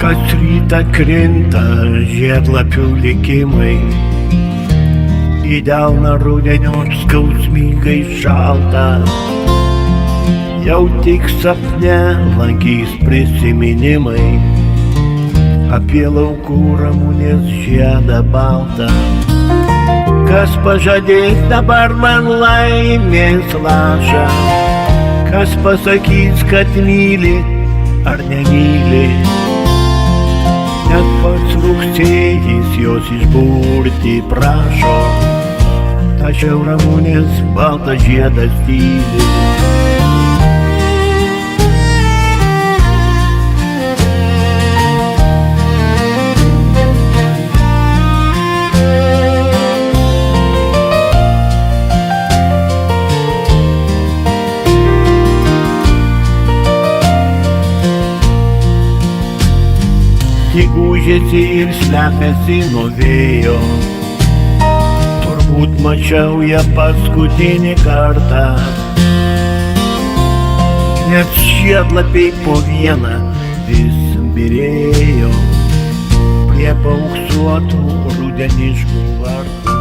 Kas rytą krinta žiedlapių likimai, į delną rudenio skausmingai šalta. Jau tik sapne lankys prisiminimai apie laukų ramunės žiedą baltą. Kas pažadės dabar man laimės lašą, kas pasakys, kad myli ar nemyli. Net pats rugsėjis jos išburti prašo, tačiau ramunės baltas žiedas tyli. Tik gūžėsi ir slepiasi nuo vėjo, turbūt mačiau ją paskutinį kartą. Net žiedlapiai po vieną vis birėjo prie paauksuotų rudeniškų vartų.